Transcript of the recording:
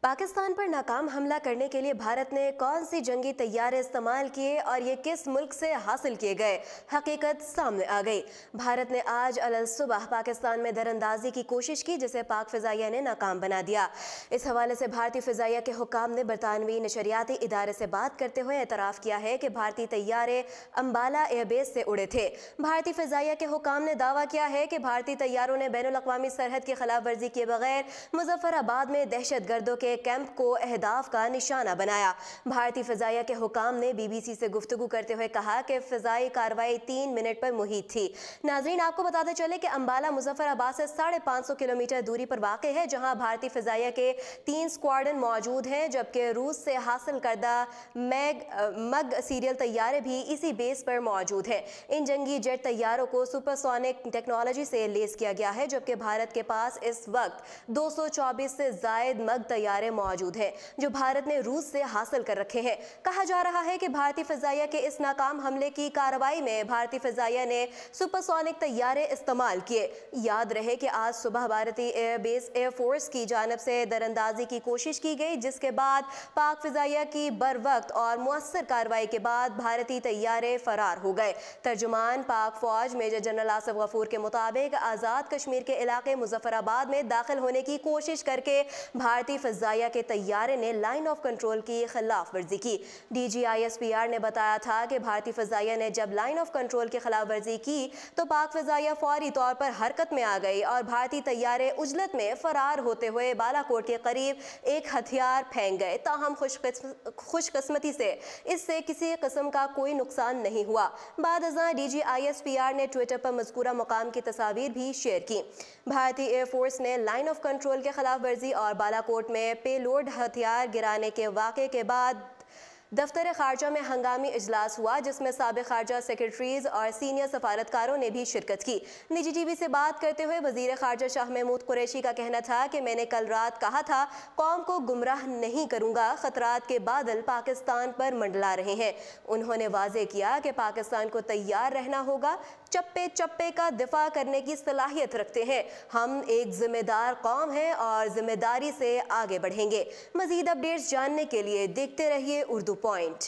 पाकिस्तान पर नाकाम हमला करने के लिए भारत ने कौन सी जंगी तैयारे इस्तेमाल किए और ये किस मुल्क से हासिल किए गए, हकीकत सामने आ गई। भारत ने आज अल-सुबह पाकिस्तान में दरअंदाजी की कोशिश की, जिसे पाक फ़िज़ाइया ने नाकाम बना दिया। इस हवाले से भारतीय फ़िज़ाइया के हुक्काम ने बरतानवी नशरियाती इदारे से बात करते हुए एतराफ़ किया है कि भारतीय तैयारे अम्बाला एयरबेस से उड़े थे। भारतीय फ़िज़ाइया के हुक्काम ने दावा किया है कि भारतीय तैयारों ने बैनुल-अक़वामी सरहद की खिलाफ वर्जी किए बगैर मुज़फ़्फ़राबाद में दहशतगर्दों के कैंप को अहदाफ का निशाना बनाया। भारतीय फ़िज़ाइया के हुक्काम ने BBC से गुफ्तगू करते हुए कहा कि फ़िज़ाई कार्रवाई 3 मिनट पर मुहित थी। नाज़रीन, आपको बताते चले कि अम्बाला मुज़फ़्फ़राबाद से 550 किलोमीटर दूरी पर वाक़ है, जहां भारतीय फ़िज़ाइया के 3 स्क्वाड्रन मौजूद हैं, जबकि रूस से हासिल करदा मग सीरियल तैयारे भी इसी बेस पर मौजूद हैं। इन जंगी जेट तैयारों को सुपरसोनिक टेक्नोलॉजी से लेस किया गया है, जबकि भारत के पास इस वक्त 224 से ज़ायद मग तैयारे मौजूद हैं, जो भारत ने रूस से हासिल कर रखे हैं। कहा जा रहा है कि भारतीय फ़िज़ाइया के इस नाकाम हमले की कार्रवाई में भारतीय फ़िज़ाइया ने सुपरसोनिक तैयारे इस्तेमाल किए। याद रहे कि आज सुबह भारतीय एयरफोर्स की जानिब से दरअंदाजी की कोशिश की गई, जिसके बाद पाक फ़िज़ाइया की बर वक्त और मुअस्सर कार्रवाई के बाद भारतीय तैयारे फरार हो गए। तर्जुमान पाक फ़ौज मेजर जनरल आसिफ गफूर के मुताबिक आज़ाद कश्मीर के इलाके मुज़फ़्फ़राबाद में दाखिल होने की कोशिश करके भारतीय फ़िज़ाइया के तैयारे ने लाइन ऑफ कंट्रोल की खिलाफ वर्जी की। DGISPR ने बताया था कि भारतीय फ़िज़ाइया ने जब लाइन ऑफ कंट्रोल की खिलाफ वर्जी की तो पाक फ़िज़ाइया फौरी तौर पर हरकत में आ गई और भारतीय तैयारे उजलत में फरार होते हुए बालाकोट के करीब एक हथियार फेंक गए। ताहम खुशकिस्मती से इससे किसी किस्म का कोई नुकसान नहीं हुआ। बाद अज़ां DGISPR ने ट्विटर पर मज़कूरा मुकाम की तस्वीर भी शेयर की। भारतीय एयरफोर्स ने लाइन ऑफ कंट्रोल के खिलाफ वर्जी और बालाकोट में पेलोड हथियार गिराने के वाक़े के बाद दफ्तर ख़ारजा में हंगामी इजलास हुआ, जिसमें साबिक़ ख़ारजा सेक्रेटरीज़ और सीनियर सफारतकारों ने भी शिरकत की। निजी TV से बात करते हुए वज़ीर ख़ारजा शाह महमूद कुरैशी का कहना था कि मैंने कल रात कहा था, कौम को गुमराह नहीं करूँगा, ख़तरात के बादल पाकिस्तान पर मंडला रहे हैं। उन्होंने वाज़ेह किया कि पाकिस्तान को तैयार रहना होगा, चप्पे चप्पे का दिफा करने की सलाहियत रखते हैं। हम एक ज़िम्मेदार कौम हैं और ज़िम्मेदारी से आगे बढ़ेंगे। मज़ीद अपडेट्स जानने के लिए देखते रहिए उर्दू पॉइंट।